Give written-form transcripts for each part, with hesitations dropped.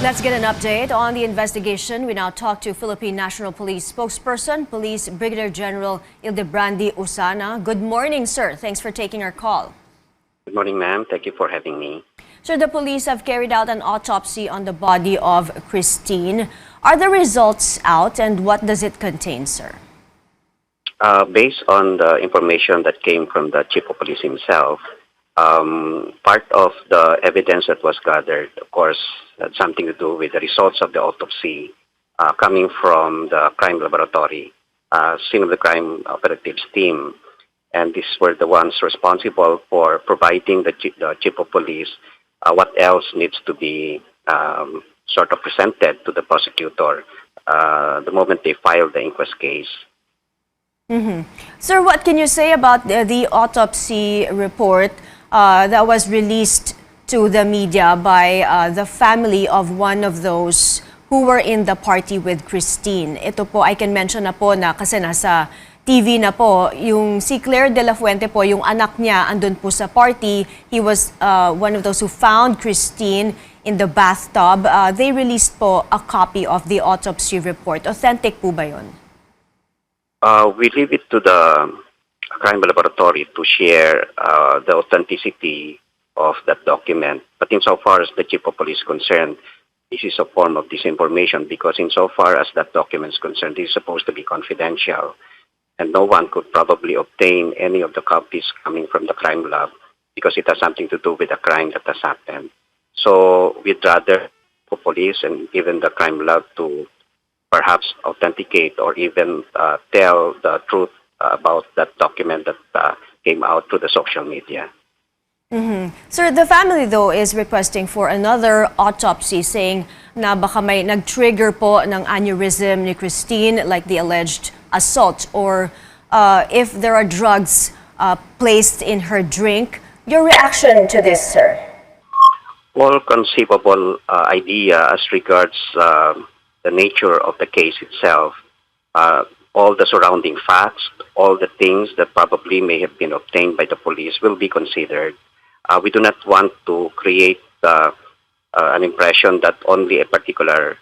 Let's get an update on the investigation. We now talk to Philippine National Police spokesperson, Police Brigadier General Ildebrandi Usana. Good morning, sir. Thanks for taking our call. Good morning, ma'am. Thank you for having me. Sir, the police have carried out an autopsy on the body of Christine. Are the results out and what does it contain, sir? Based on the information that came from the Chief of Police himself, part of the evidence that was gathered, of course, had something to do with the results of the autopsy coming from the crime laboratory, scene of the crime operatives team. And these were the ones responsible for providing the Chief of Police what else needs to be sort of presented to the prosecutor the moment they filed the inquest case. Sir, what can you say about the autopsy report that was released to the media by the family of one of those who were in the party with Christine? Ito po, I can mention na po na kasi nasa TV na po, yung si Claire de la Fuente po, yung anak niya, andun po sa party. He was one of those who found Christine in the bathtub. They released po a copy of the autopsy report. Authentic po ba yun? We leave it to the crime laboratory to share the authenticity of that document. But insofar as the Chief of Police is concerned, this is a form of disinformation because insofar as that document is concerned, this is supposed to be confidential. And no one could probably obtain any of the copies coming from the crime lab because it has something to do with the crime that has happened. So we'd rather for police and even the crime lab to perhaps authenticate or even tell the truth about that document that came out through the social media. Sir, the family though is requesting for another autopsy saying na baka may nag-trigger po ng aneurysm ni Christine like the alleged assault or if there are drugs placed in her drink. Your reaction to this, sir? All conceivable idea as regards the nature of the case itself, all the surrounding facts, all the things that probably may have been obtained by the police will be considered. We do not want to create an impression that only a particular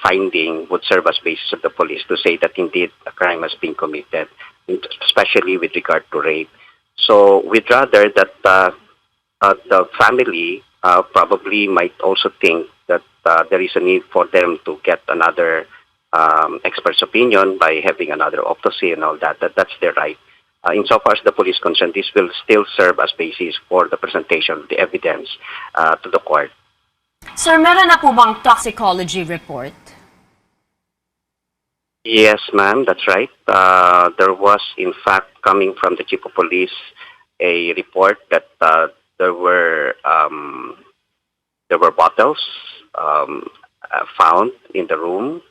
finding would serve as basis of the police to say that indeed a crime has been committed, especially with regard to rape. So we'd rather that the family probably might also think that there is a need for them to get another expert's opinion by having another autopsy and all that. That's their right. Insofar as the police is concerned, this will still serve as basis for the presentation of the evidence to the court. Sir, meron na po bang toxicology report? Yes, ma'am, that's right. There was, in fact, coming from the Chief of Police, a report that there were bottles found in the room.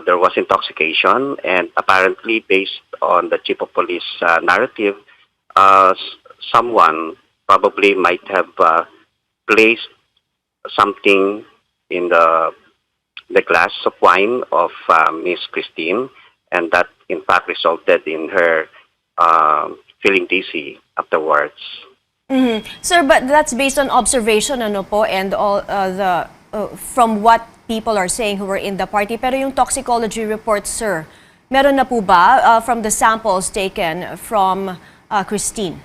There was intoxication, and apparently, based on the Chief of Police narrative, someone probably might have placed something in the glass of wine of Miss Christine, and that in fact resulted in her feeling dizzy afterwards. Sir, but that's based on observation, ano po, and all from what people are saying who were in the party. Pero yung toxicology report, sir, meron na po ba from the samples taken from Christine?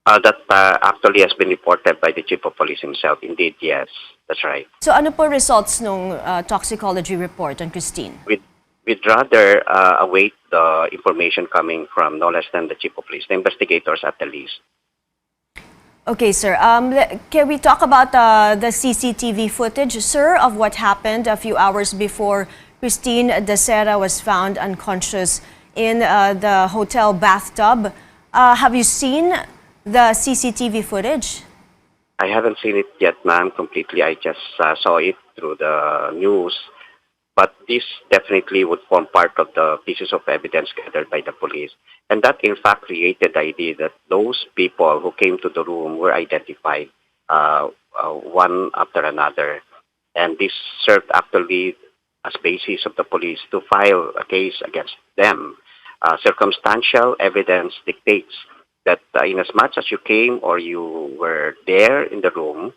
That actually has been reported by the Chief of Police himself. Indeed, yes, that's right. So ano po results nung toxicology report on Christine? We'd rather await the information coming from no less than the Chief of Police, the investigators at the least. Okay, sir. Can we talk about the CCTV footage, sir, of what happened a few hours before Christine Dacera was found unconscious in the hotel bathtub? Have you seen the CCTV footage? I haven't seen it yet, ma'am, completely. I just saw it through the news. But this definitely would form part of the pieces of evidence gathered by the police. And that, in fact, created the idea that those people who came to the room were identified one after another. And this served actually as basis of the police to file a case against them. Circumstantial evidence dictates that in as much as you came or you were there in the room,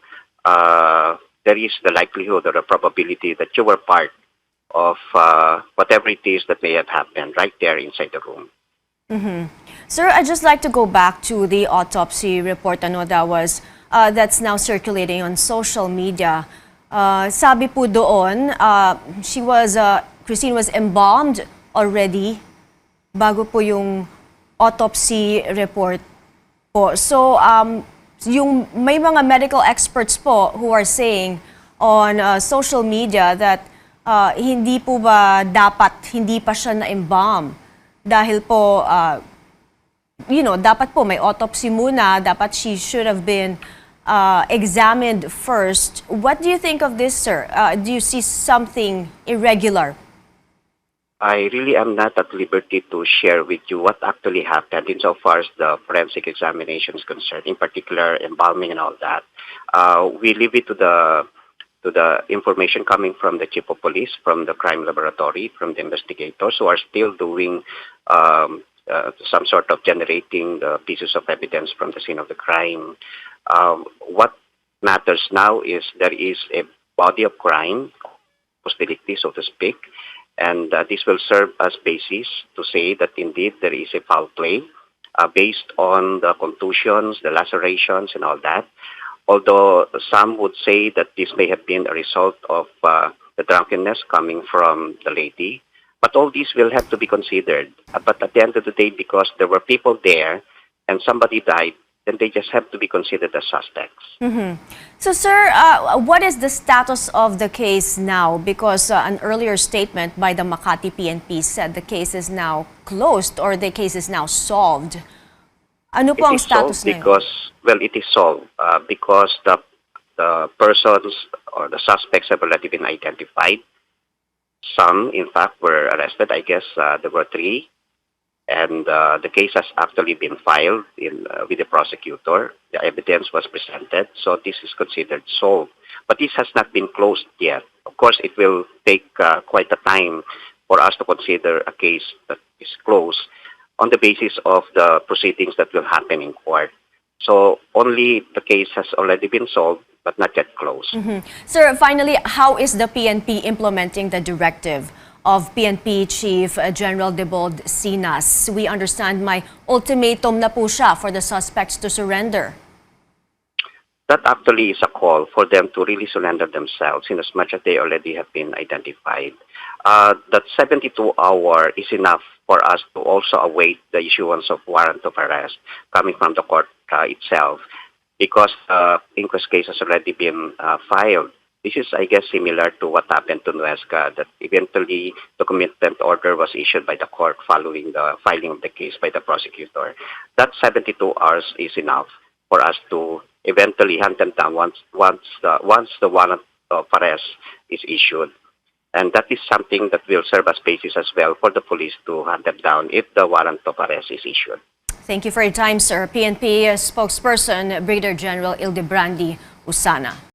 there is the likelihood or the probability that you were part of whatever it is that may have happened right there inside the room. Sir, I'd just like to go back to the autopsy report. Ano that was that's now circulating on social media. Sabi po doon, Christine was embalmed already bago po yung autopsy report po. So, yung may mga medical experts po who are saying on social media that hindi po ba dapat hindi pa siya na-embalm dahil po dapat po may autopsy muna, dapat she should have been examined first. What do you think of this, sir? Do you see something irregular? I really am not at liberty to share with you what actually happened insofar as the forensic examination is concerned, in particular embalming and all that. We leave it to the information coming from the chief of police, from the crime laboratory, from the investigators who are still doing some sort of generating the pieces of evidence from the scene of the crime. What matters now is there is a body of crime, hostility, so to speak, and this will serve as basis to say that indeed there is a foul play based on the contusions, the lacerations, and all that. Although some would say that this may have been a result of the drunkenness coming from the lady, but all these will have to be considered. But at the end of the day, because there were people there and somebody died, then they just have to be considered as suspects. So, sir, what is the status of the case now? Because an earlier statement by the Makati PNP said the case is now closed or the case is now solved. Ano po ang status ngayon? It is solved because the persons or the suspects have already been identified. Some, in fact, were arrested. I guess there were 3. And the case has actually been filed with the prosecutor. The evidence was presented, so this is considered solved. But this has not been closed yet. Of course, it will take quite a time for us to consider a case that is closed on the basis of the proceedings that will happen in court. So only the case has already been solved, but not yet closed. Sir, finally, how is the PNP implementing the directive of PNP Chief General Debold Sinas? We understand may ultimatum na po siya for the suspects to surrender. That actually is a call for them to really surrender themselves in as much as they already have been identified. That 72-hour is enough for us to also await the issuance of warrant of arrest coming from the court itself, because the inquest case has already been filed. This is, I guess, similar to what happened to Nuesca, that eventually the commitment order was issued by the court following the filing of the case by the prosecutor. That 72 hours is enough for us to eventually hunt them down once the warrant of arrest is issued. And that is something that will serve as basis as well for the police to hunt them down if the warrant of arrest is issued. Thank you for your time, sir. PNP spokesperson Brigadier General Ildebrandi Usana.